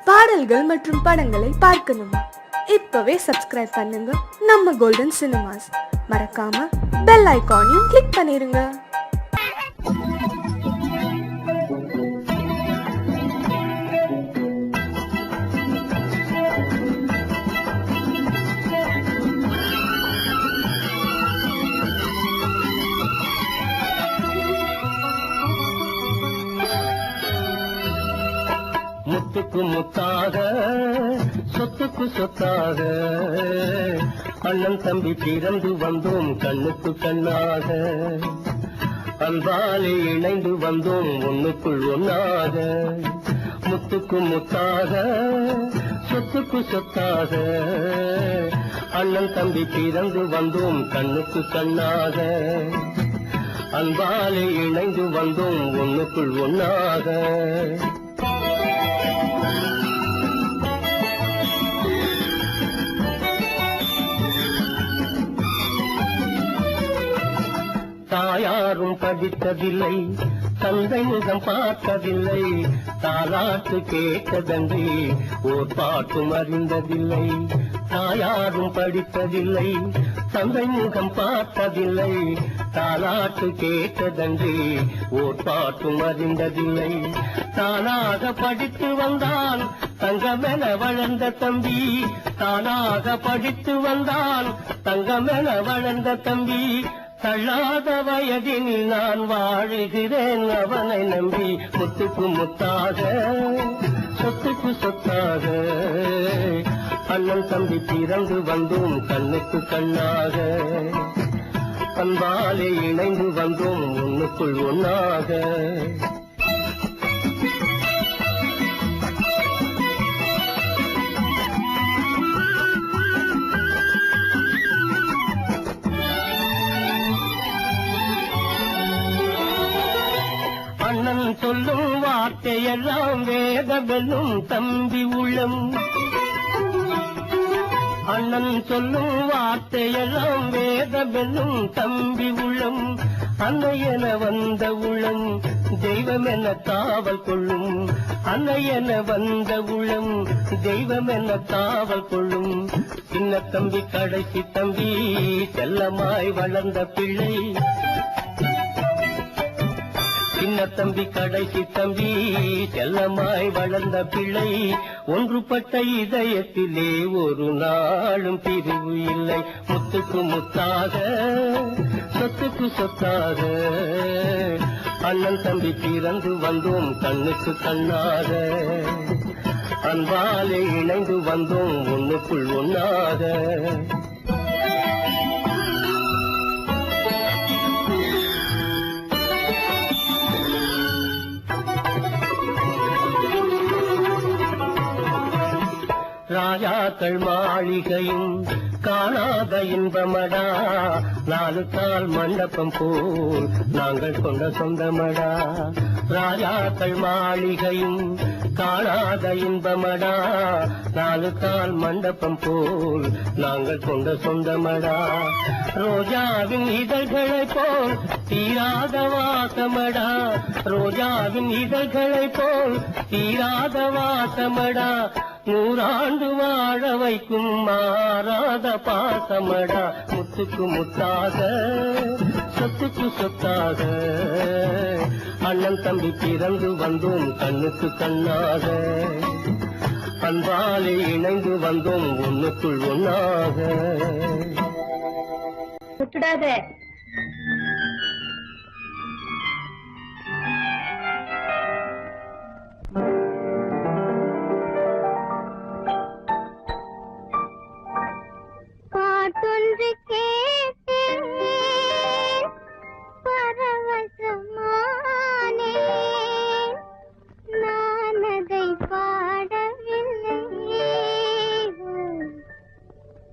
பாடல்கள் மற்றும் படங்களை பார்க்கணுமா? இப்பவே சப்ஸ்கிரைப் பண்ணுங்க நம்ம கோல்டன் சினிமாஸ். மறக்காம பெல் ஐகானையும் கிளிக் பண்ணிருங்க. முத்துக்கு முத்தாக சொத்துக்கு சொத்தாக அண்ணன் தம்பி பிறந்து வந்தோம் கண்ணுக்கு கண்ணாக, அன்பாலே இணைந்து வந்தோம் ஒண்ணுக்குள் ஒன்னாக. முத்துக்கு முத்தாக சொத்துக்கு சொத்தாக அண்ணன் தம்பி பிறந்து வந்தோம் கண்ணுக்கு கண்ணாக, அன்பாலே இணைந்து வந்தோம் ஒண்ணுக்குள் ஒன்னாக. தாயாரும் படித்ததில்லை, தந்தை முகம் பார்த்ததில்லை, தாலாட்டு கேட்டதன்றி ஓர் பாட்டும் அறிந்ததில்லை. தாயாரும் படித்ததில்லை, தந்தை முகம் பார்த்ததில்லை, தாலாட்டு கேட்டதன்றி ஓர் பாட்டும் அறிந்ததில்லை. தானாக படித்து வந்தான் தங்கமென வளர்ந்த தம்பி, தானாக படித்து வந்தான் தங்கமென வளர்ந்த தம்பி. தள்ளாத வயதினில் நான் வாழுகிறேன் அவனை நம்பி. முத்துக்கு முத்தாக சொத்துக்கு சொத்தாக அண்ணன் தம்பி பிறந்து வந்தோம் கண்ணுக்கு கண்ணாக, அன்பாலே இணைந்து வந்தோம் ஒண்ணுக்குள் ஒன்னாக. அண்ணன் சொல்லும் வார்த்தையெல்லாம் வேதமெல்லும் தம்பி உள்ளம், அண்ணன் சொல்லும் வார்த்தையெல்லாம் வேதமெல்லும் தம்பி உள்ளம். அன்னை என வந்த உள்ளம் தெய்வம் என காவல் கொள்ளும், அன்னை என வந்த உள்ளம் தெய்வம் என காவல் கொள்ளும். சின்ன தம்பி கடைசி தம்பி செல்லமாய் வளர்ந்த பிள்ளை, சின்ன தம்பி கடைசி தம்பி செல்லமாய் வளர்ந்த பிள்ளை. ஒன்றுபட்ட இதயத்திலே ஒரு நாளும் பிரிவு இல்லை. முத்துக்கு முத்தாக சொத்துக்கு சொத்தாக அண்ணன் தம்பி பிறந்து வந்தோம் கண்ணுக்கு கண்ணாக, அன்பாலே இணைந்து வந்தோம் ஒண்ணுக்குள் ஒன்னாக. ராஜாக்கள் மாளிகையும் காணாத இன்பமடா, நாலு கால் மண்டபம் போல் நாங்கள் கொண்ட சொந்தமடா. ராஜாக்கள் மாளிகையும் காணாத இன்பமடா, நாலு கால் மண்டபம் போல் நாங்கள் கொண்ட சொந்தமடா. ரோஜாவின் இதழ்களை போல் தீராத வாசமடா, ரோஜாவின் இதழ்களை போல் தீராத வாசமடா. நூறாண்டு வாழ வைக்கும் மாறாத பாசமடா. முத்துக்கு முத்தாக சொத்துக்கு சொத்தாக அண்ணன் தம்பி பிறந்து வந்தோம் கண்ணுக்கு கண்ணாக, அன்பாலே இணைந்து வந்தோம் ஒண்ணுக்குள் ஒன்னாக. விட்டுடாத. பாட்டொன்று கேட்டேன் பரவசமானேன், நான் அதை பாடவில்லை.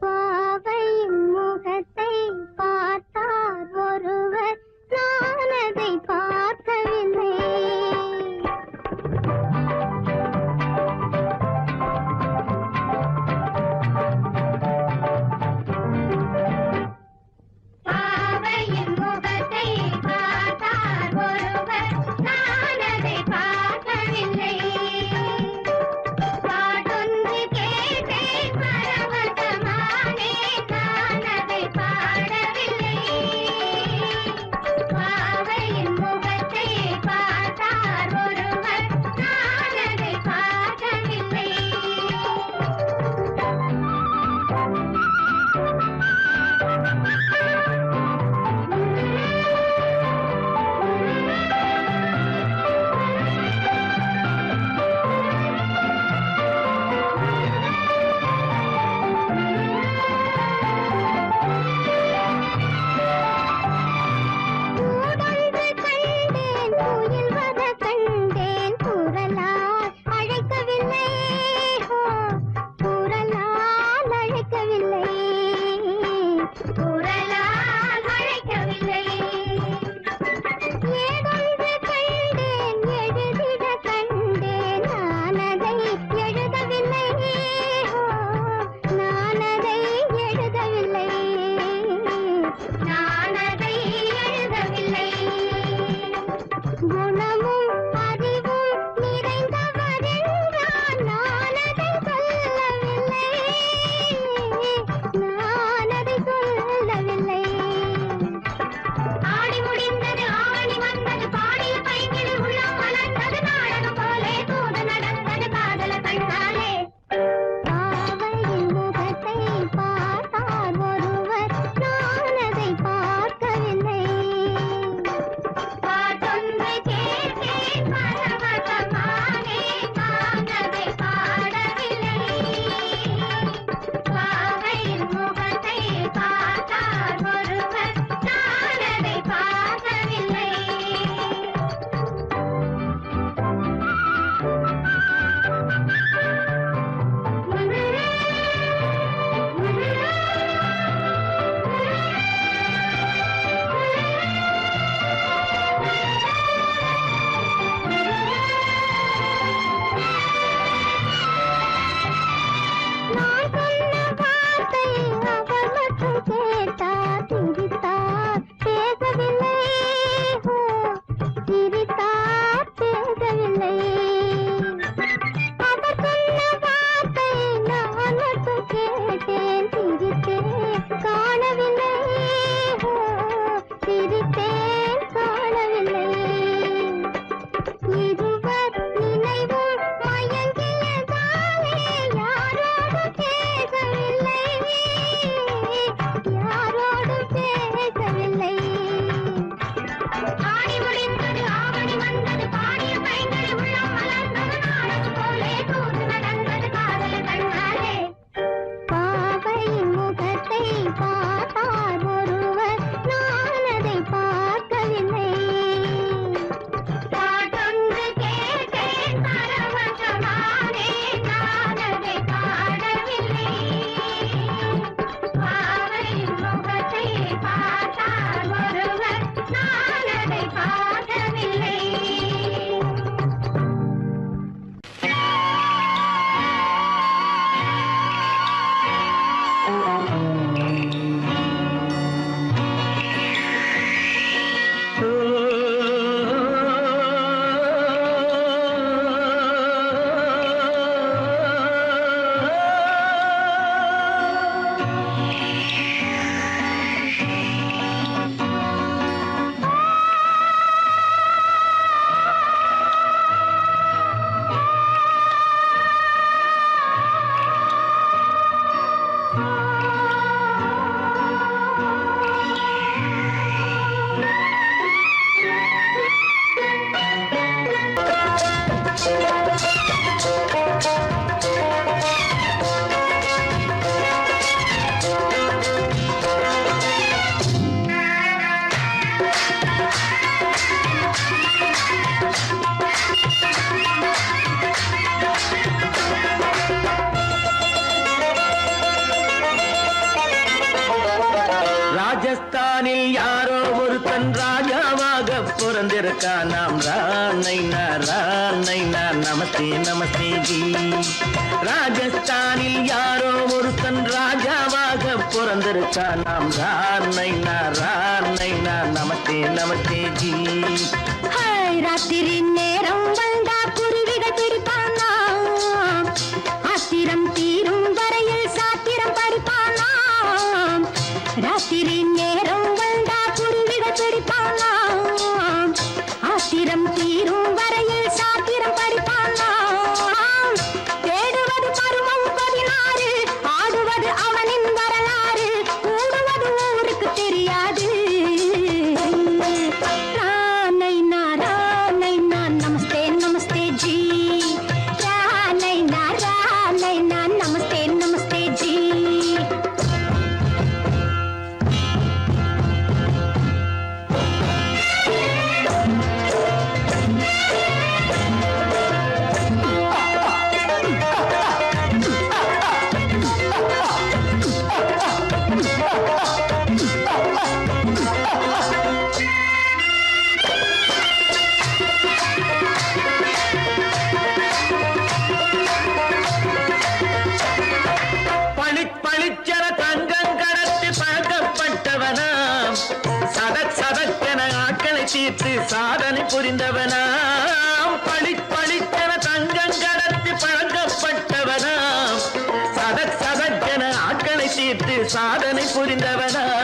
பாவையின் முகத்தை பார்த்தால் ராஜஸ்தானில் யாரோ ஒருத்தன் ராஜாவாக பிறந்திருக்கான். நாம் ராணைனா ராணைனா நமஸ்தே நமஸ்தே ஜி. ராஜஸ்தானில் யாரோ ஒருத்தன் ராஜாவாக பிறந்திருக்கான். நாம் ராணைனா ராணைனா நமஸ்தே நமஸ்தே ஜி. ராத்திரி நேரம் வந்தா குருவிகள் பிடிப்பானா, ஆத்திரம் தீரும் வரையில் சாத்திரம் படிப்பானா. ராத்திரி நேரம் வந்தா குருவிகள் பிடிப்பானா, ஆத்திரம் தீரும் வரையில் சாத்திரம் படிப்பானா. தேடுவது பருவம் 16, ஆடுவது அவனின் வரலாறு, கூடுவது ஊருக்கு தெரியாது. நமஸ்தே நமஸ்தே ஜி. நமஸ்தே நமஸ்தே ஜி. பளிச்சர தங்கம் கடத்தி பழக்கப்பட்டவனாம். சதக் சதக்கென ஆட்களை தீர்த்து சாதனை புரிந்தவனாம். பளிச்சர தங்கம் கடத்தி பழக்கப்பட்டவனாம். சதக் சதக்கென ஆட்களை தீர்த்து சாதனை புரிந்தவனாம்.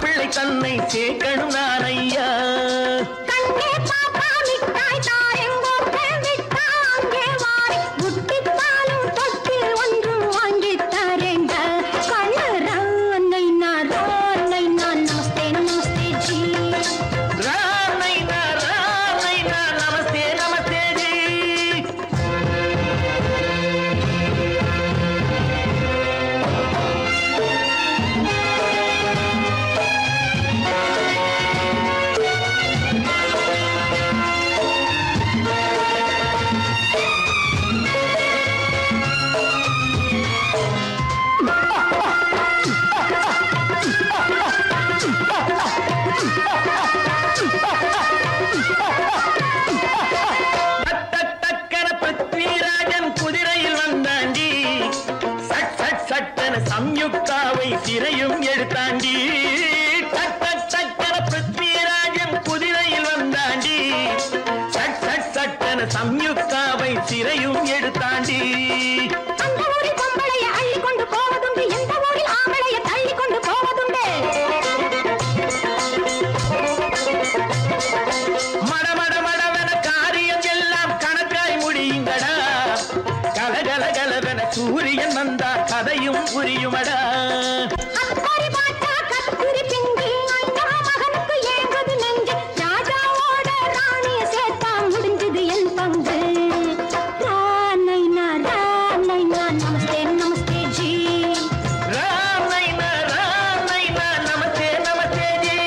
பிள்ளை தன்னை சேர்க்கணும் நான் ஐயா. கண்ணே பாப்பா மிட்டாய் தாரெங்கோ விட்டா அங்கே வாரி புட்டிப்பாலும் தொட்டி ஒன்று வாங்கி தரேங்க. கண்ணு ராணைனா நமஸ்தே நமஸ்தே ஜி. ராணைனா நமஸ்தே நமஸ்தே ஜி. சம்யுக்தாவை சிறையும் எடுத்தாண்டி. சக்கர பிருத்விராஜன் குதிரையில் வந்தாண்டி. சட்டன சம்யுக்தாவை சிறையும் எடுத்தாண்டி. அந்த ஊரில் பொம்பளைய அள்ளி கொண்டு போவதுண்டு, எந்த ஊரில் ஆம்பளைய தள்ளி கொண்டு போவதுண்டு. மடமடவென காரியம் எல்லாம் கணக்காய் முடியுங்கடா. கலகலகலவென சூரியன் வந்தா கதையும் புரியுமடா. அக்கறை பாட்டா கத்துரி பிங்கு, ஐயா மகனுக்கு ஏங்குது நெஞ்சு. ராஜாவோட ராணிய சேர்த்தா முடிஞ்சது என் பங்கு. ராணைனா நமஸ்தே நமஸ்தே ஜி. ராணைனா நமஸ்தே நமஸ்தே ஜி.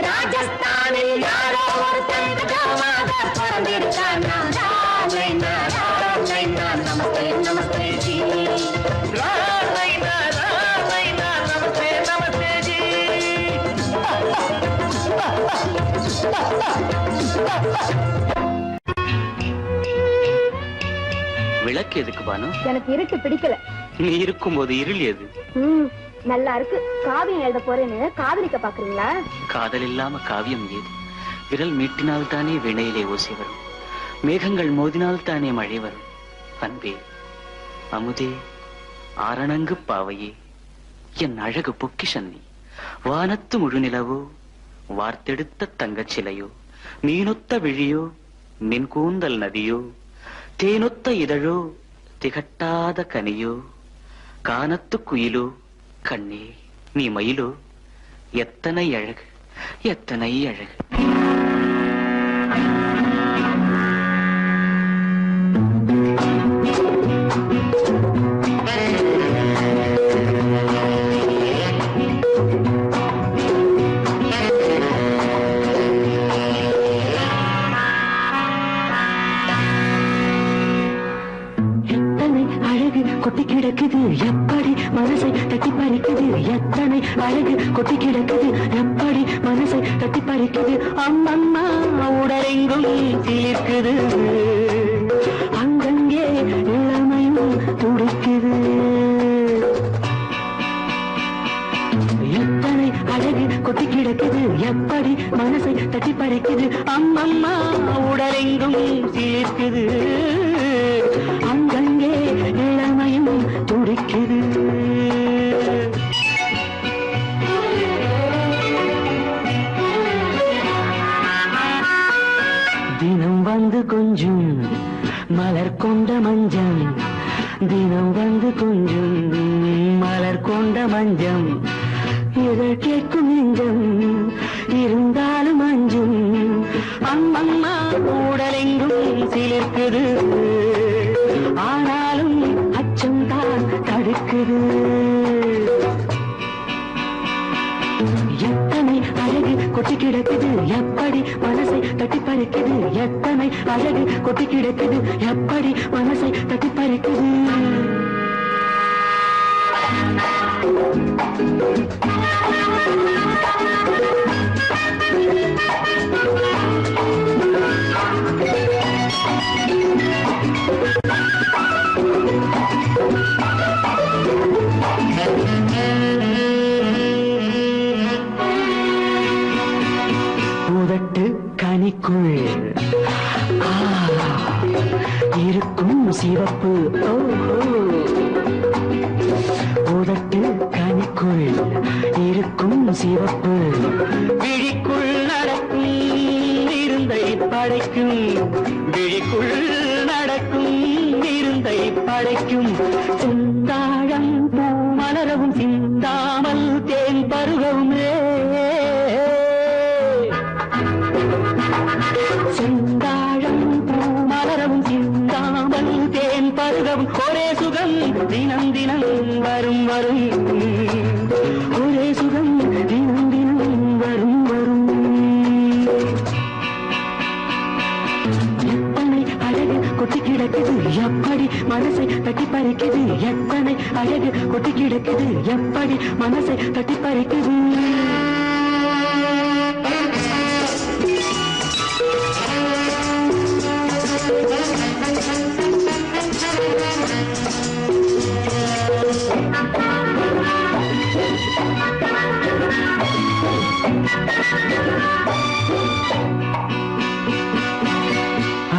ராஜஸ்தானில் யாரோ ஒருத்தன் ராஜாவாக பிறந்திருக்கானா. ராணைனா நமஸ்தே நமஸ்தே ஜி. ராணைனா நமஸ்தே நமஸ்தே ஜி. விளக்கு எதுக்கு பானு? எனக்கு இருட்டு பிடிக்கல. நீ இருக்கும்போது இருள் எது? நல்லா இருக்கு. காவியம் எழுத போறேன்னு காதலிக்க பாக்குறீங்களா? காதல் இல்லாம காவியம் ஏது? விரல் மீட்டினால் தானே வினையிலே ஓசை வரும், மேகங்கள் மோதினால் தானே மழை வரும். அன்பே, அமுதே, ஆரணங்கு பாவையே, என் அழகு பொக்கிஷன்னி. வானத்து முழுநிலவோ, வார்த்தெடுத்த தங்கச் சிலையோ, மீனொத்த விழியோ, மின் கூந்தல் நதியோ, தேனொத்த இதழோ, திகட்டாத கனியோ, கானத்து குயிலோ, கண்ணே நீ மயிலோ, எத்தனை அழகு எத்தனை அழகு. அழகு கொட்டி கிடக்குது எப்படி மனசை தட்டி பறிக்குது எத்தனை அழகு கொட்டி கிடக்குது எப்படி மனசை தட்டி பறிக்குது அம்மம்மா உடலெங்கும் சிலிர்க்குது அங்கங்கே இளமையும் துடிக்குது எத்தனை அழகு கொட்டி கிடக்குது எப்படி மனசை தட்டி பறிக்குது அம்மம்மா உடலெங்கும் சிலிர்க்குது அங்கங்கே இளமையும் துடிக்குது தினம் வந்து கொஞ்சம் மலர் கொண்ட மஞ்சம் தினம் வந்து கொஞ்சம் மலர் கொண்ட மஞ்சம் இதழ் கேட்கும் நெஞ்சம் இருந்தாலும் அஞ்சும் அம்மம்மா உடலெங்கும் சிலிர்க்குது ஆனாலும் அச்சம் தான் தடுக்குது எத்தனை அழகு கொட்டி கிடக்குது எப்படி மனசை தட்டி பறிக்குது எத்தனை அழகு கொட்டி கிடக்குது எப்படி மனசை தட்டி பறிக்குது உதட்டு கனிக்குள் இருக்கும் சிவப்பு உதட்டு கனிக்குள் இருக்கும் சிவப்பு விழிக்குள் நடக்கும் இருந்தை படைக்கும் விழிக்குள் நடக்கும் இருந்தை படைக்கும் சிந்தாழம் பூ மலரவும் சிந்தாமல் தேன் பருகவும் சிந்தாழம் பூ மலரவும் சிந்தாமல் தேன் பருகவும் ஒரே சுகம் தினம் தினம் வரும் வரும் ஒரே சுகம் தினம் தினம் வரும் வரும் எத்தனை அழகு கொட்டி கிடக்குது எப்படி மனசை தட்டி பறிக்குது எத்தனை அழகு கொட்டி கிடக்குது எப்படி மனசை தட்டி பறிக்குது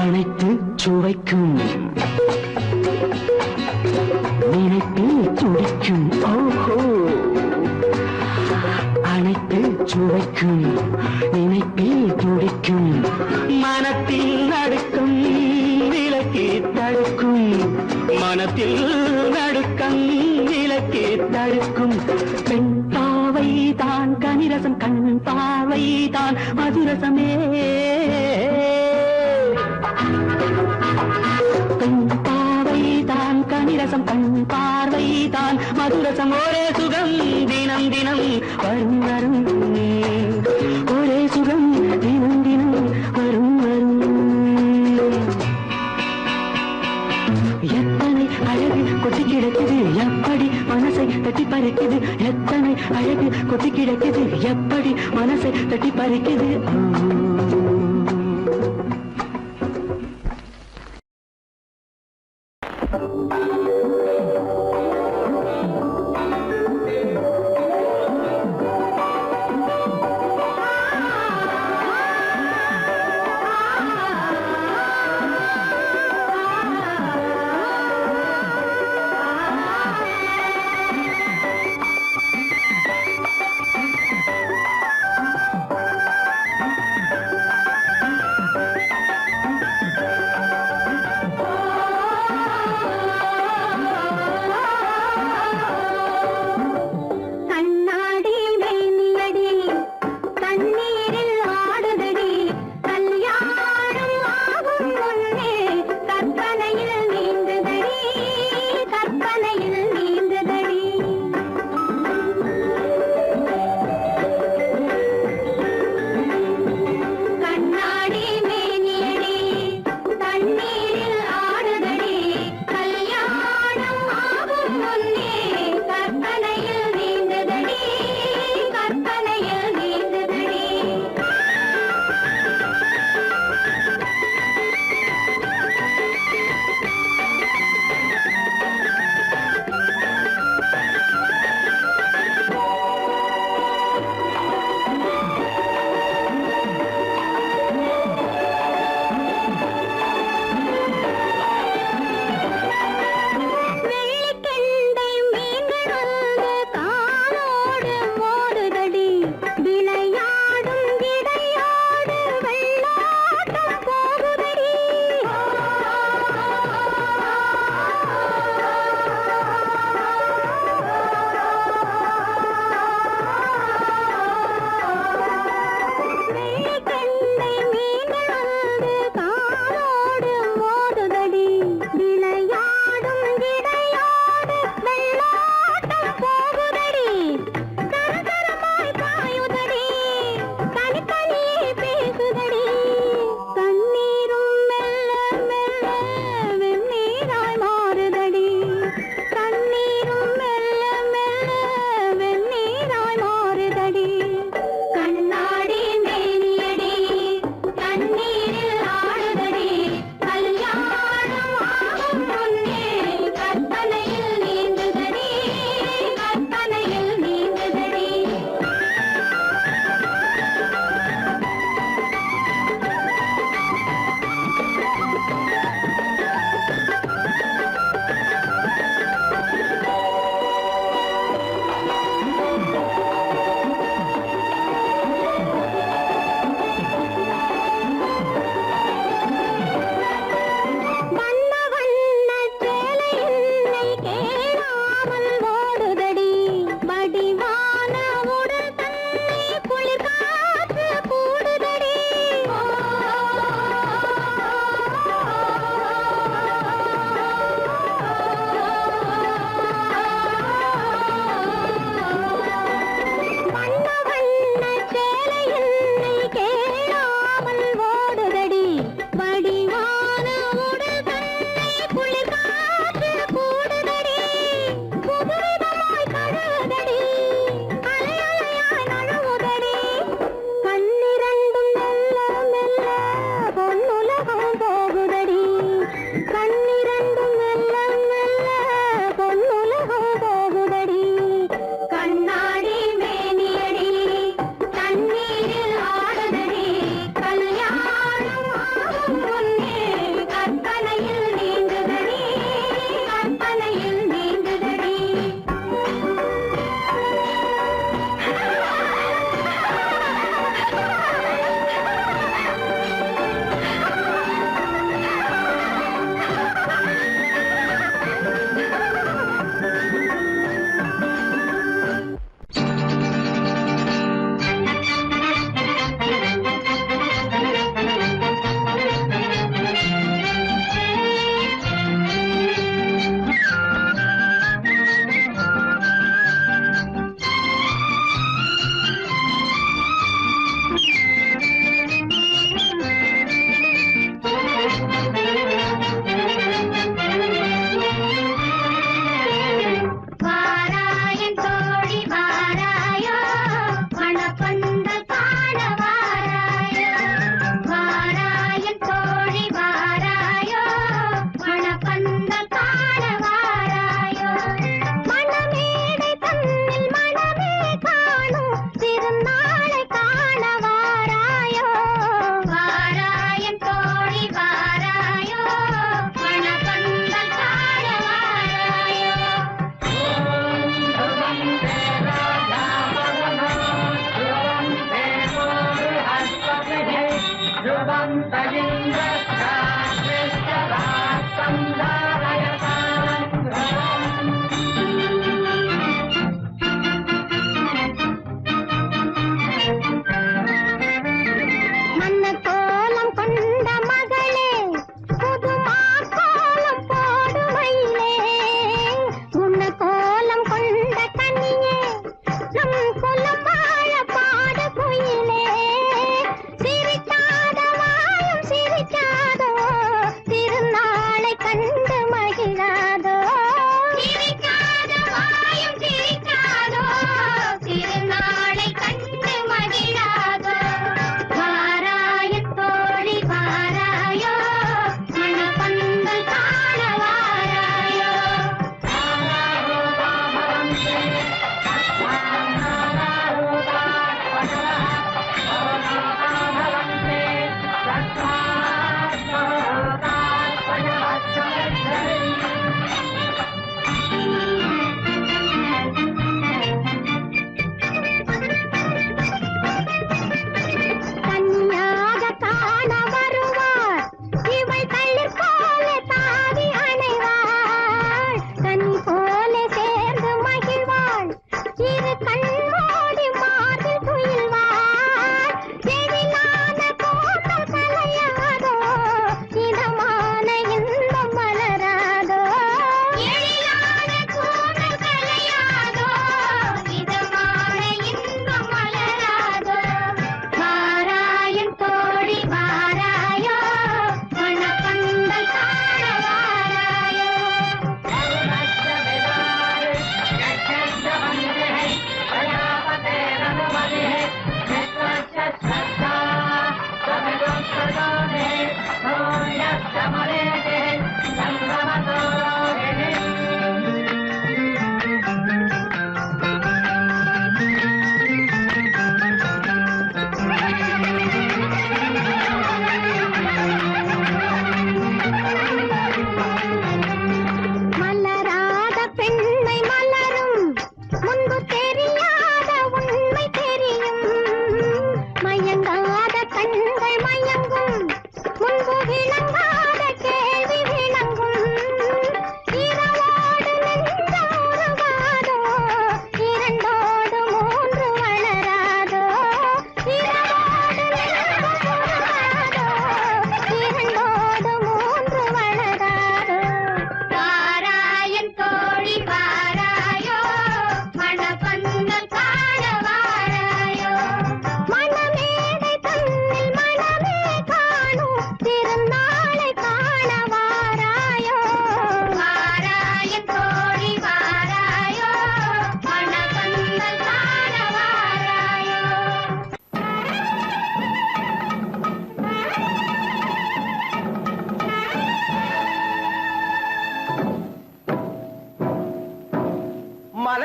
அனைத்து சுவைக்கும் நினைப்பில் துடிக்கும் ஓஹோ அனைத்து சுவைக்கும் நினைப்பில் துடிக்கும் மனத்தில் நடுக்கும் விலக்கி தடுக்கும் மனத்தில் நடுக்கம் விலக்கி தடுக்கும் பெண் பாவை தான் கனிரசம் கண் பாவை தான் மதுரசமே பெண் பாவை தான் கனிரசம் கண் பார்வை தான் மதுரசம் ஒரே சுகம் தினம் தினம் வரும் வரும் ஒரே சுகம் தினம் தினம் வரும் வரும் எத்தனை அழகு கொட்டி கிடக்குது எப்படி மனசை தட்டி பறிக்குது எத்தனை அழகு கொட்டி கிடக்குது எப்படி மனசை தட்டி பறிக்குது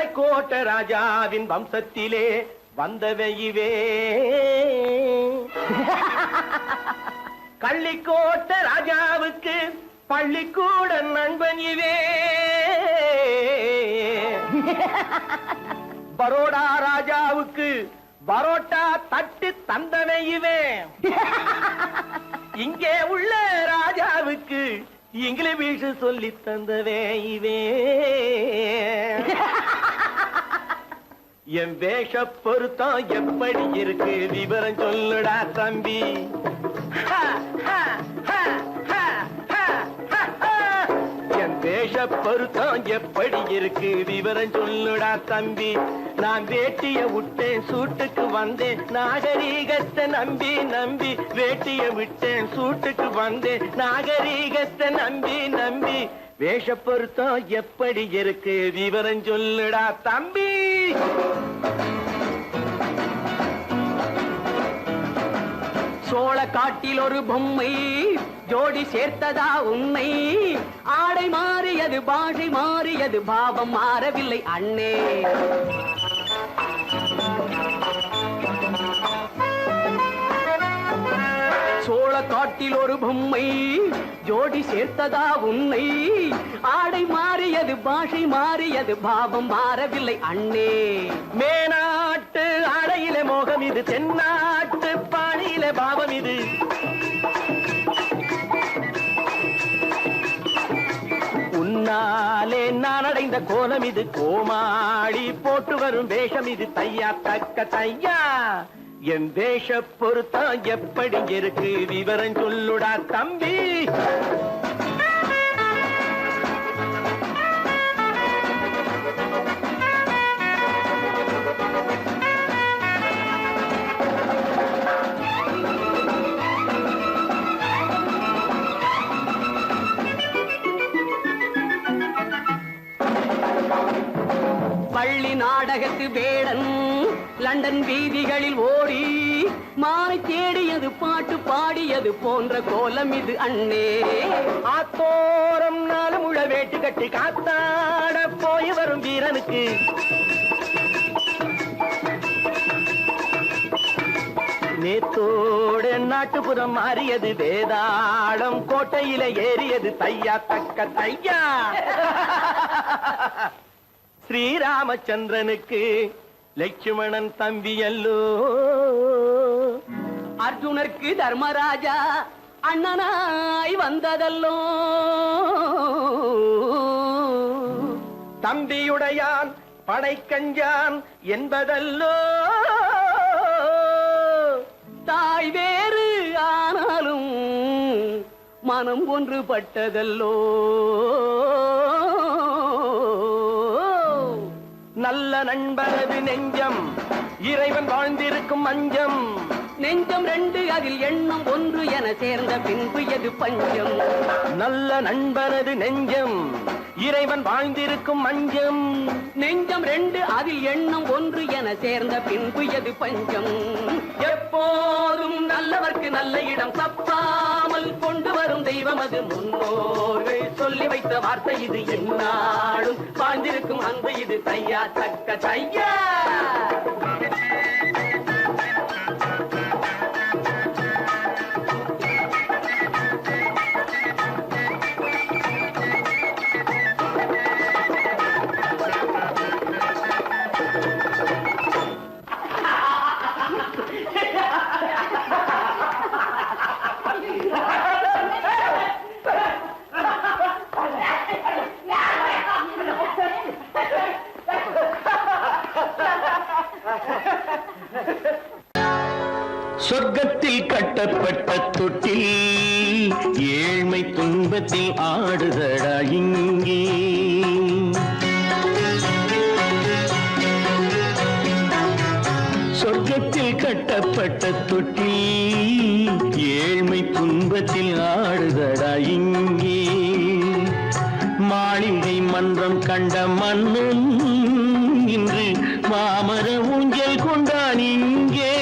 பழைக்கோட்ட ராஜாவின் வம்சத்திலே வந்தவையுவே கள்ளிக்கோட்ட ராஜாவுக்கு பள்ளிக்கூட நண்பன் இவே பரோடா ராஜாவுக்கு பரோட்டா தட்டு தந்தனை இவே இங்கே உள்ள ராஜாவுக்கு இங்கிலீஷ் சொல்லி தந்தவே இவே என் வேஷ பொருத்தம் எப்படி இருக்கு விவரம் சொல்லுடா தம்பி என் வேஷ பொருத்தம் எப்படி இருக்கு விவரம் சொல்லுடா தம்பி நான் வேட்டிய விட்டேன் சூட்டுக்கு வந்தேன் நாகரீகத்தை நம்பி நம்பி வேட்டிய விட்டேன் சூட்டுக்கு வந்தேன் நாகரீகத்தை நம்பி நம்பி வேஷ பொருத்தம் எப்படி இருக்கு விவரம் சொல்லுடா தம்பி சோழ காட்டில் ஒரு பொம்மை ஜோடி சேர்த்ததா உண்மை ஆடை மாறியது பாஷை மாறியது பாவம் மாறவில்லை அண்ணே சோழ காட்டில் ஒரு பொம்மை ஜோடி சேர்த்ததா உண்மை ஆடை மாறியது பாஷை மாறியது பாவம் மாறவில்லை அண்ணே மேனாட்டு ஆடையில மோகம் இது தென்னாட்டு பாணியில பாவம் இது உன்னாலே நான் அடைந்த கோலம் இது கோமாளி போட்டு வரும் வேஷம் இது தையா தக்க தையா என் வேஷ பொருத்தம் எப்படி இருக்கு விவரம் சொல்லுடா தம்பி பள்ளி நாடகத்து வேடன் லண்டன் வீதிகளில் ஓடி மானை தேடியது பாட்டு பாடியது போன்ற கோலம் இது அண்ணே ஆத்தோரம் நாலு முழ வேட்டு கட்டி காத்தாட போய் வரும் வீரனுக்கு நேத்தோடு நாட்டுப்புறம் மாறியது வேதாளம் கோட்டையில ஏறியது தையா தக்க தையா ஸ்ரீராமச்சந்திரனுக்கு லட்சுமணன் தம்பி அல்லோ அர்ஜுனருக்கு தர்மராஜா அண்ணனாய் வந்ததல்லோ தம்பியுடையான் படைக்கஞ்சான் என்பதல்லோ தாய் வேறு ஆனாலும் மனம் ஒன்றுபட்டதல்லோ நல்ல நண்பனது நெஞ்சம் இறைவன் வாழ்ந்திருக்கும் மஞ்சம் நெஞ்சம் ரெண்டு அதில் எண்ணம் ஒன்று என சேர்ந்த பின்பு எது பஞ்சம் நல்ல நண்பனது நெஞ்சம் இறைவன் வாழ்ந்திருக்கும் மஞ்சம் நெஞ்சம் ரெண்டு அதில் எண்ணம் ஒன்று என சேர்ந்த பின்பு எது பஞ்சம் எப்போதும் நல்லவர்க்கு நல்ல இடம் தப்பாமல் கொண்டு வரும் தெய்வம் அது முன்னோர்கள் சொல்லி வைத்த வார்த்தை இது எந்நாளும் வாழ்ந்திருக்கும் அந்த இது தையா தக்க தையா சொர்க்கத்தில் கட்டப்பட்ட தொட்டில் ஏழ்மை துன்பத்தில் ஆடுதடா இங்கே சொர்க்கத்தில் கட்டப்பட்ட தொட்டில் ஏழ்மை துன்பத்தில் ஆடுதடா இங்கே மாளிகை மன்றம் கண்ட மன்னன் இன்று மாமர ஊஞ்சல் கொண்டான் இங்கே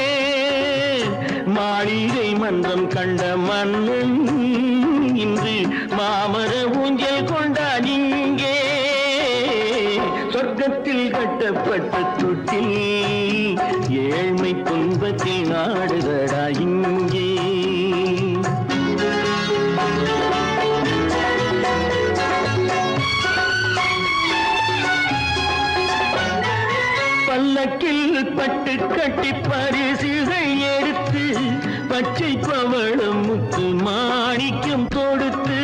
மாளிகை மன்றம் கண்ட மன்னன் இன்று மாமர ஊஞ்சல் கொண்டான் இங்கே சொர்க்க சொர்க்கத்தில் கட்டப்பட்ட தொட்டில் ஏழ்மை துன்பத்தில் ஆடுதடா இங்கே. பல்லக்கில் பட்டு கட்டி பரிசுகள் எடுத்து பச்சை பவளம் முத்து மாணிக்கம் கொடுத்து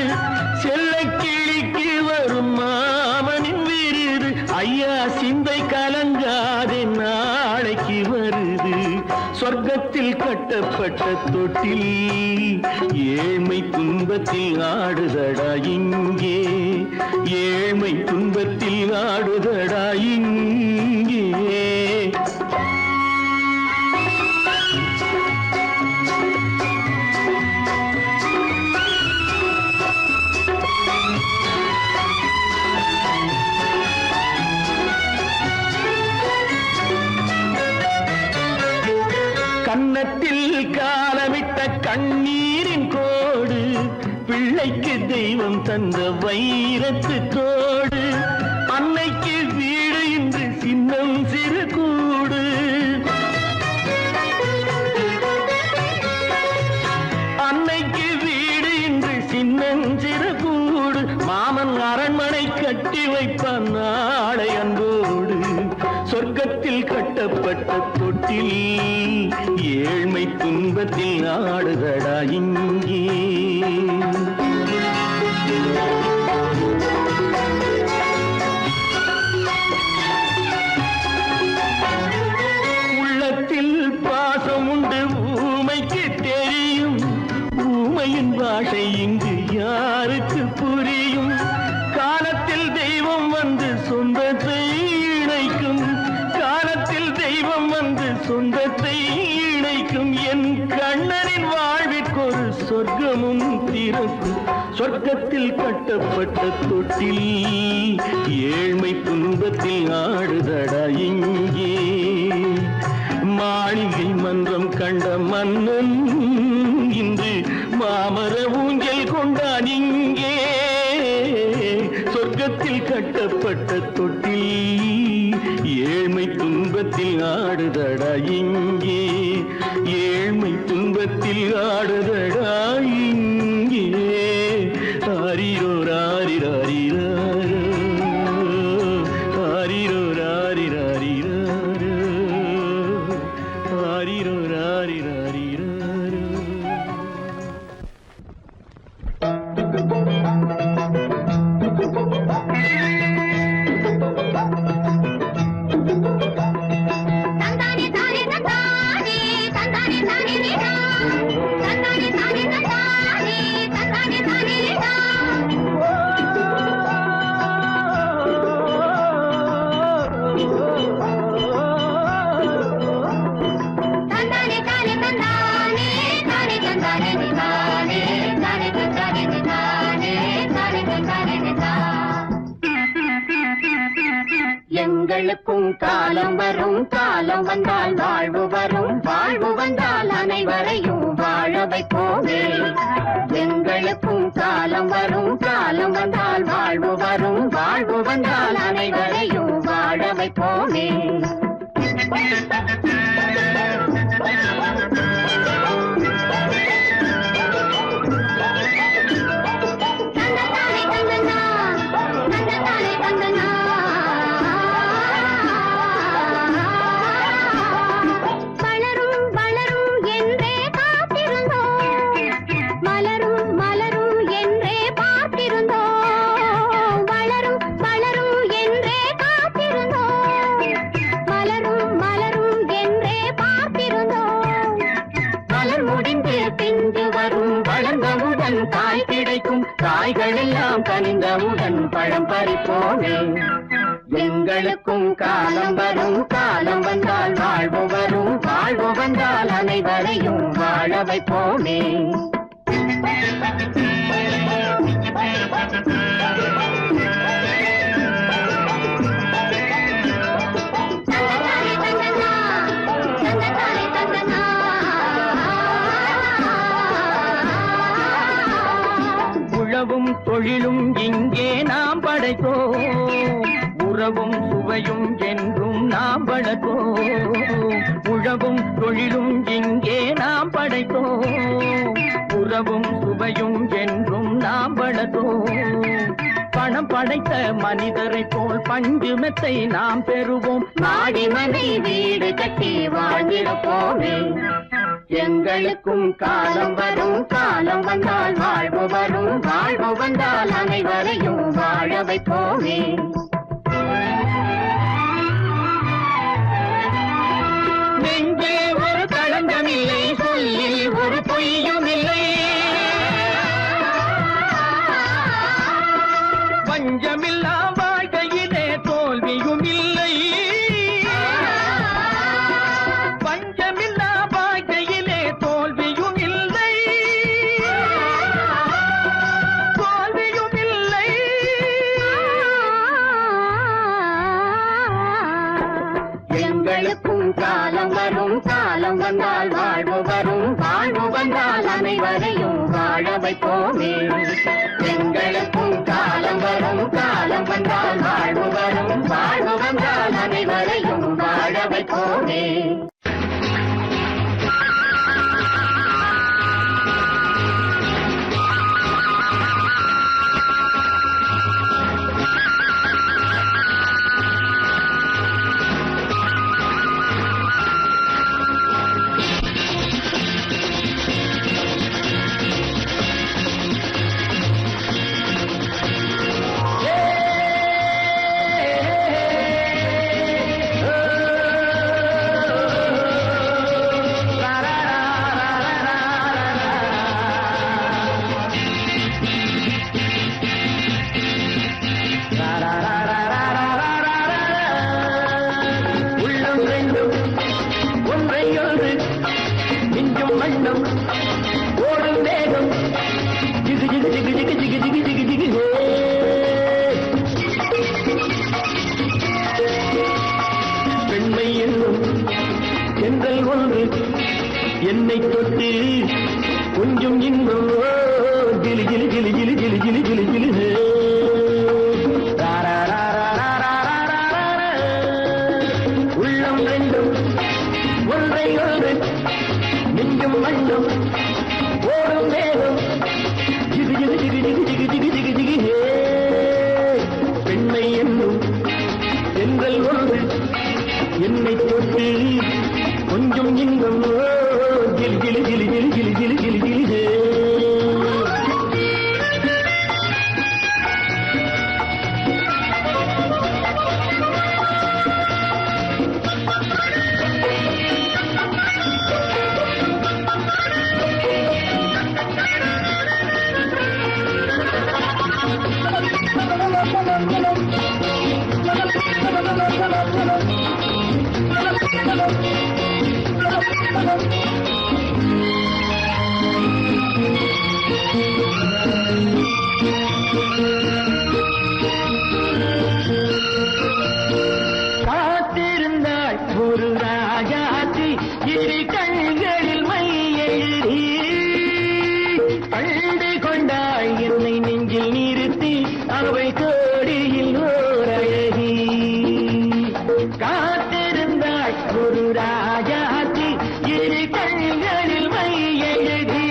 செல்ல கிளிக்கு வரும் மாமனின் விருது ஐயா சிந்தை கலங்காதே நாளைக்கு வருது. சொர்க்கத்தில் கட்டப்பட்ட தொட்டில் ஏழ்மை துன்பத்தில் ஆடுதடா இங்கே. ஏழ்மை துன்பத்தில் ஆடுதடா இங்கே. கன்னத்தில் காலமிட்ட கண்ணீரின் கோடு பிள்ளைக்கு தெய்வம் தந்த வைரத்து தோடு. அன்னைக்கு வீடு இன்று சின்னம் சிறு கூடு. அன்னைக்கு வீடு இன்று சின்னம் சிறு கூடு. மாமன் அரண்மனை கட்டி வைப்பான் நாளை அன்போடு. சொர்க்கத்தில் கட்டப்பட்ட தொட்டில் ஏழ்மை துன்பத்தில் ஆடுதடா இங்கே. உள்ளத்தில் பாசம் உண்டு ஊமைக்கு தெரியும். ஊமையின் பாஷை இங்கு யாருக்கு புரியும்? காலத்தில் தெய்வம் வந்து சொந்தத்தை இணைக்கும். காலத்தில் தெய்வம் வந்து சொந்தத்தை இணைக்கும். என் கண்ணனின் வாழ்விற்கொரு சொர்க்கமும் திறக்கும். சொர்க்கத்தில் கட்டப்பட்ட தொட்டில் ஏழ்மை துன்பத்தில் ஆடுதடா இங்கே. மாளிகை மன்றம் கண்ட மன்னன் இன்று மாமர ஊஞ்சல் கொண்டான் இங்கே. சொர்க்கத்தில் கட்டப்பட்ட தொட்டில் ஏழ்மை துன்பத்தில் ஆடுதடா இங்கே. ஏழ்மை துன்பத்தில் ஆடுதடா இங்கே. ஆரிரோ ராரிராரிராரோ, ஆரிரோ ராரிராரிராரோ, ஆரிரோ ராரிராரிராரோ. தந்தானே தானே தந்தானே தந்தானே தானே நீடா. தந்தானே தானே தந்தானே தந்தானே தானே நீடா. தந்தானே தானே தந்தானே தானே தந்தானே நீதானே தானே தந்தானே நீதானே தானே தந்தானே நீதா. எங்களுக்கும் காலம் வரும், காலம் வந்தால் வாழ்வு வரும், வாழ்வு வந்தால் அனைவரையும் வாழ வைப்போமே. எங்களுக்கும் காலம் வரும், காலம் வந்தால் வாழ்வு வரும், வாழ்வு வந்தால் அனைவரையும் வாழ வைப்போமே. தந்ததானே தந்தனா, தந்ததானே தந்தனா. வளரும் வளரும் என்றே காத்திருந்தோம், மலரும் மலரும் என்றே பார்த்திருந்தோம். வளரும் வளரும் என்றே காத்திருந்தோம், மலரும் மலரும் என்றே பார்த்திருந்தோம். மலர் முடிந்து பிஞ்சு வரும், வளர்ந்தவுடன் காய் கிடைக்கும். காய்கள் எல்லாம் கனிந்தவுடன் பழம் பறிப்போமே. எங்களுக்கும் காலம் வரும், காலம் வந்தால் வாழ்வு வரும், வாழ்வு வந்தால் அனைவரையும் வாழ வைப்போமே. தந்ததானே தந்தனா, தந்ததானே தந்தனா. உழவும் தொழிலும் இங்கே நாம் படைத்தோம். உறவும் சுவையும் என்றும் நாம் வளர்த்தோம், உழவும் தொழிலும் இங்கே நாம் படைத்தோம். உறவும் சுவையும் என்றும் நாம் வளர்த்தோம், பணம் படைத்த மனிதரை போல் பஞ்சு மெத்தை நாம் பெறுவோம். மாடிமனை வீடு கட்டி வாழ்ந்திருப்போமே, எங்களுக்கும் காலம் வரும், காலம் வந்தால் வாழ்வு வரும், வாழ்வு வந்தால் அனைவரையும் வாழ வைப்போமே. நெஞ்சே ஒரு களங்கமில்லை, சொல்லில் ஒரு பொய்யும் இல்லை, பஞ்சமில்லா வாழ்க்கையிலே தோல்வியும் இல்லை, பஞ்சமில்லா வாழ்க்கையிலே தோல்வியும் இல்லை, தோல்வியும் இல்லை. எங்களுக்கும் காலம் வரும், காலம் வந்தால் வாழ்வு வரும், வாழ்வு வந்தால் அனைவரையும் வாழ வைப்போமே. எங்களுக்கும் காலம் வரும், காலம் வந்தால் வாழ்வு வரும், வாழ்வு வந்தால் அனைவரையும் வாழ வைப்போமே. என்னை தொட்டு கொஞ்சம் இன்பம் ஜிலி ஜிலி ஜிலி ஜிலி ஜிலி ஜிலி ஜிலி ஜிலி உள்ளம் ரெண்டும் ஒன்றை ஒன்று நெஞ்சும் மண்ணும் ஓடும் வேகம் ஜிகு ஜிகு ஜிகு ஜிகு ஜிகு ஜிகு ஜிகு ஜிகு பெண்மை என்னும் எங்கள் ஒன்று என்னை தொட்டு கொஞ்சம் இன்பம் ஜிலி ஜிலி ஜிலி ஜிலி ஜிலி ஜிலி ஜிலி ஜிலி காத்திருந்தாள் ஒரு ராஜாத்தி இரு கண்களில் மை எழுதி கண்டு கொண்டாள் என்னை நெஞ்சில் நிறுத்தி அவை கோடியில் ஓர் அழகி. காத்திருந்தாள் ஒரு ராஜாத்தி இரு கண்களில் மை எழுதி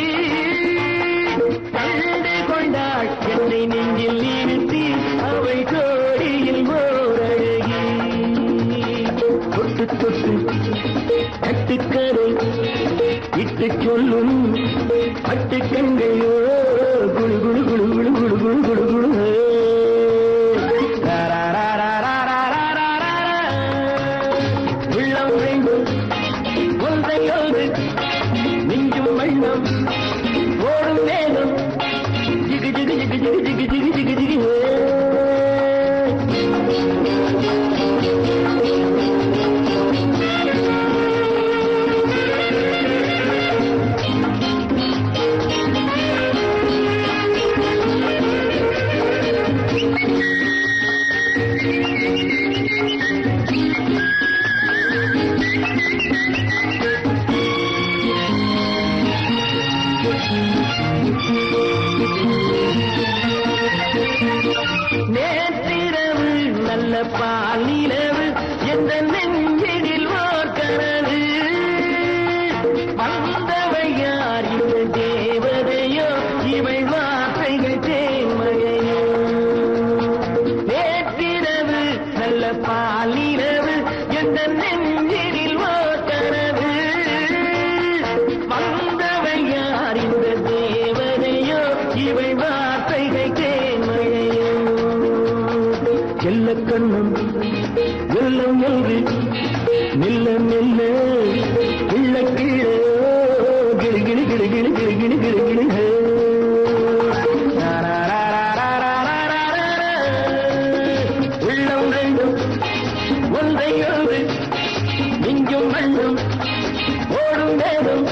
கண்டு கொண்டாள் என்னை நெஞ்சில் நிறுத்தி அவை கோடியில் ஓர் அழகி. தொட்டு தொட்டு கட்டுக்கரை இட்டு சொல்லும் பட்டு கண்கையோ குழு குழு குழு குழு குழு குழு குழு குழு உள்ளம் வேண்டும் ஒன்றை ஒன்று நெஞ்சும் வண்ணம் ஓடும் வேகம் ஜிகு ஜிகு ஜிகு ஜிகு ஜிகு ஜிகு ஜிகு ஜிகு பாலிலவு எந்த நெஞ்சிடில் ஓர் கனவு வந்தவை யார் இந்த தேவதையோ இவை வார்த்தைகள் தேன்மழையோ நேற்றிரவு நல்ல பாலிரவு எந்த நெஞ்சிடில் ஓர் கனவு வந்தவை யார் இந்த தேவதையோ இவை வார்த்தைகள் தேன்மழையோ செல்ல கண்ணம் வெள்ளம் என்று மெல்ல மெல்ல கிள்ள கீழே கிளி கிளி கிளி கிளி கிளி கிளி கிளி கிளி உள்ளம் ரெண்டும் ஒன்றை ஒன்று நெஞ்சும் மண்ணும் ஓடும் வேதம்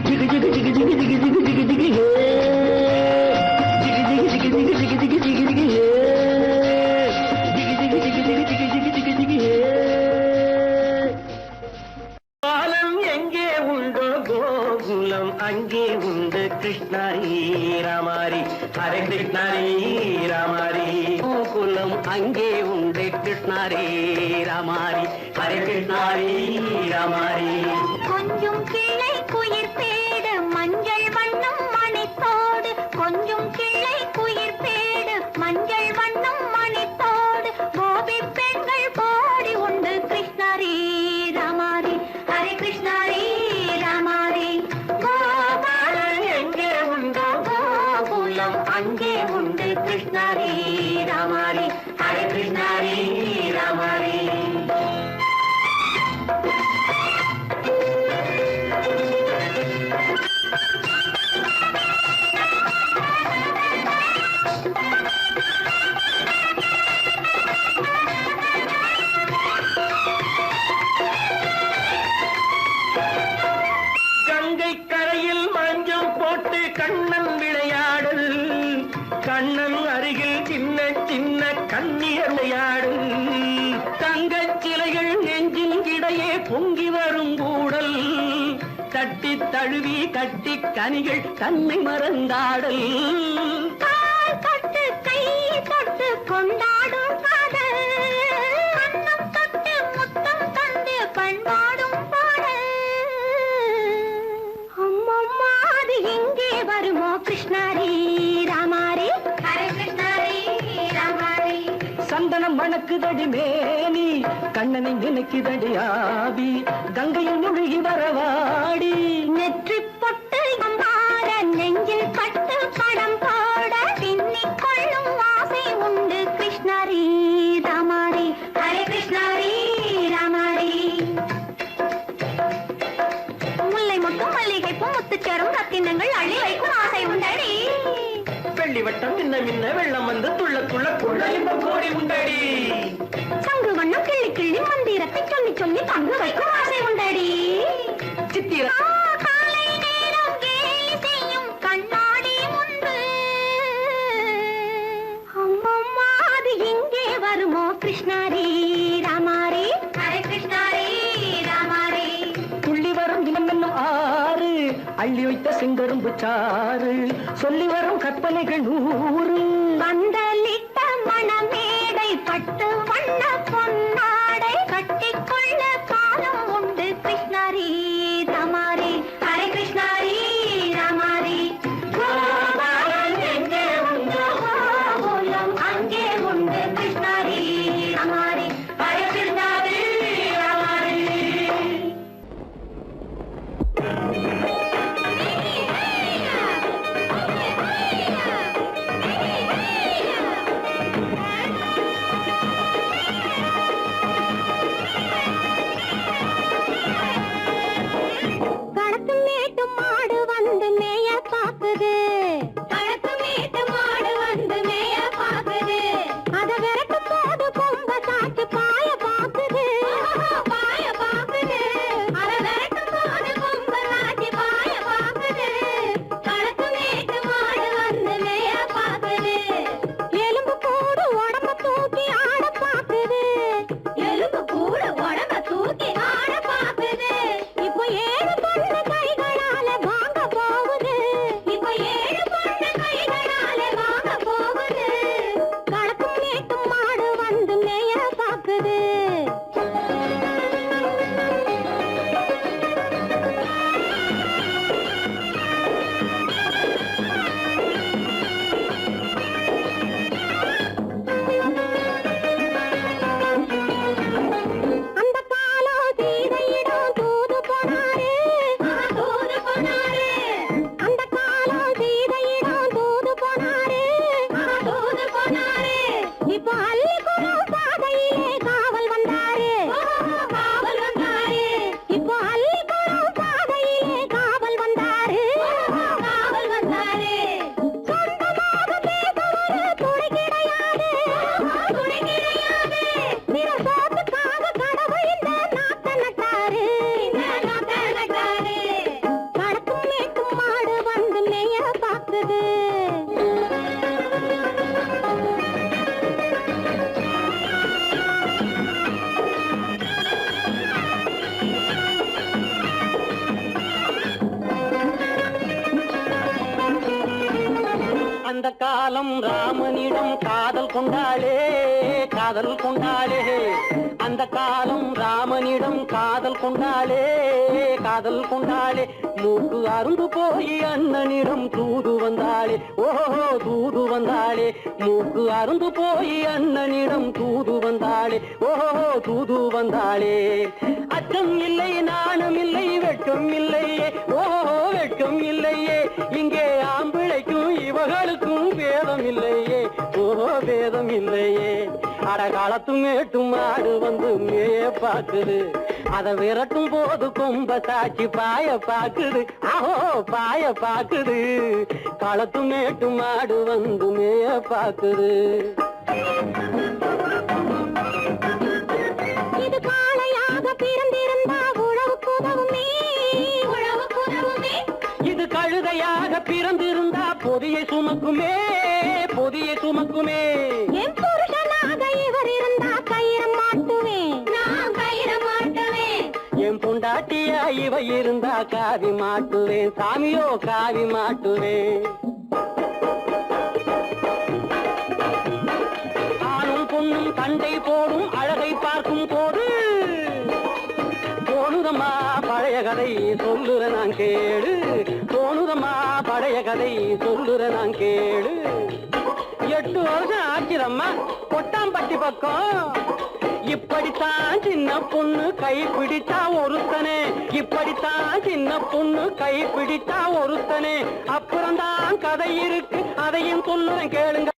ஜிகு ஜிகு ஜிகு ஜிகு ஜிகு ஜிகு ஜிகு ஜிகு ஜிகு ஜிகு ஜிகு ஜிகு ஜிகு ஜிகு ஜிகு ஜிகு பாலம் எங்கே உண்டோ கோகுலம் அங்கே உண்டு கிருஷ்ணாரி ராமாரி ஹரே கிருஷ்ணாரி ராமாரி கோகுலம் அங்கே உண்டு கிருஷ்ணாரி ராமாரி ஹரே கிருஷ்ணாரி ராமாரி கொஞ்சம் கிளை குயிர் பேடு மஞ்சள் வண்ணம் மணித்தோடு கொஞ்சம் கிளை குயிர் பேடு மஞ்சள் வண்ணம் மணித்தோடு கோபி பெண்கள் போடி உண்டு கிருஷ்ணாரி ராமாரி ஹரே கிருஷ்ணாரி ராமாரி கோபாலன் எங்கே உண்டோ கோகுலம் அங்கே உண்டு கிருஷ்ணாரி ராமாரி ஹரே கிருஷ்ணாரி ராமாரி கங்கை கரையில் மஞ்சம் போட்டு கண்ணன் விளையாடல் கண்ணன் அருகில் சின்ன சின்ன கண்ணீர் விளையாடல் தங்கச் சிலைகள் நெஞ்சின் இடையே பொங்கி வரும் கூடல் தட்டி தழுவி கட்டி கனிகள் தன்னை மறந்தாடல் கால் தொட்டு கை தொட்டு கொண்டாடும் காதல் கண்ணம் தொட்டு முத்தம் தந்து பண்பாடும் பாடல் அம்மம்மா அது எங்கே வருமோ கிருஷ்ணாரி ராமாரி ஹரே கிருஷ்ணாரி ராமாரி சந்தனம் மணக்குதடி மேனி கண்ணனை நினைக்குதடி ஆவி கங்கையில் முழுகி வரவாடி நெற்றி பொட்டு மாற நெஞ்சில் பட்டு படம் போட பின்னிக் கொள்ளும் ஆசை உண்டு கிருஷ்ணாரி ராமாரி ஹரே கிருஷ்ணாரி ராமாரி முல்லை மொட்டும் மல்லிகை பூ முத்துச்சேரும் ரத்தினங்கள் அள்ளி வைக்கும் ஆசை உண்டடி வெள்ளி வட்டம் மின்ன மின்ன வெள்ளம் வந்து துள்ள துள்ள கொள்ள இன்பம் கோடி உண்டடி சங்கு வண்ணம் கிள்ளி கிள்ளி மந்திரத்தை சொல்லி சொல்லி தங்கு வைக்கும் ஆசை உண்டடி சித்திர காலை நேரம் கேலி செய்யும் கண்ணாடி முன்பு அம்மம்மா அது எங்கே வருமோ கிருஷ்ணாரி ராமாரி ஹரே கிருஷ்ணாரி ராமாரி துள்ளி வரும் இனம் என்னும் ஆறு அள்ளி வைத்த செங்கரும்பு சாறு சொல்லி வரும் கற்பனைகள் 100 பந்தலிட்ட மணமேடை பட்டு வண்ண பொன்னாடை கட்டிக்கொள்ள காலம் உண்டு கிருஷ்ணாரி ராமாரி ஹரே கிருஷ்ணாரி ராமாரி கோபாலன் எங்கே உண்டோ கோகுலம் அங்கே உண்டு கிருஷ்ணாரி ராமாரி ஹரே கிருஷ்ணாரி ராமாரி பாக்குது அந்த காலம் சீதையிடம் தூது போனாரு அந்த காலம் சீதையிடம் தூது போனாரு இப்போ அள்ளிக்குளம் பாதையிலே காவல் வந்தாரு இப்போ அள்ளிக்குளம் பாதையிலே காவல் வந்தாரு சொந்தமாக பேச துணை கிடையாது பிற சோத்துக்காக கடவுள் இந்த நாட்டை நட்டாரு கடக்கும் மேட்டும் மாடு வந்து மேய பாக்குது அந்த காலம் ராமனிடம் காதல் கொண்டாளே அந்த காலம் ராமனிடம் காதல் கொண்டாளே மூக்கு அருந்து போய் அண்ணனிடம் தூது வந்தாளே ஓஹோ தூது வந்தாளே மூக்கு அருந்து போய் அண்ணனிடம் தூது வந்தாளே ஓஹோ தூது வந்தாளே அச்சம் இல்லை நாணம் இல்லை வெட்கம் இல்லையே ஓஹோ வெட்கம் இல்லையே இங்கே ஆம்பிளைக்கும் இவர்களுக்கும் வேதம் இல்லையே ஓஹோ வேதம் இல்லையே அடகாலத்தும் மேட்டும் மாடு வந்து மேய பாக்குது அத விரட்டும் போது கொம்ப சாட்சி பாய பாக்குது ஆஹோ பாய பாக்குது களத்தும் மேட்டும் மாடு வந்து மேய பாக்குது இது காளையாக பிறந்திருந்தா உழவுக்கு உதவுமே இது கழுதையாக பிறந்திருந்தா பொதியை சுமக்குமே என் புருஷனாக இவர் இருந்தா கயிறம் மாட்டுவேன் என் பொண்டாட்டியா இவ இருந்தா காவி மாட்டுவேன் சாமியோ காவி மாட்டுவேன் ஆணும் பொண்ணும் சண்டை போடும் அழகை பார்க்கும் போது தோணுதம்மா பழைய கதை சொல்லுற நான் கேளு தோணுதம்மா பழைய கதை சொல்லுற நான் கேளு 8 வருஷம் ஆச்சுதம்மா கொட்டாம்பட்டி பக்கம் இப்படித்தான் சின்ன பொண்ணு கை பிடித்தா ஒருத்தனே இப்படித்தான் சின்ன பொண்ணு கை பிடித்தா ஒருத்தனே அப்புறம்தான் கதை இருக்கு அதையும் சொல்லுறேன் கேளுங்க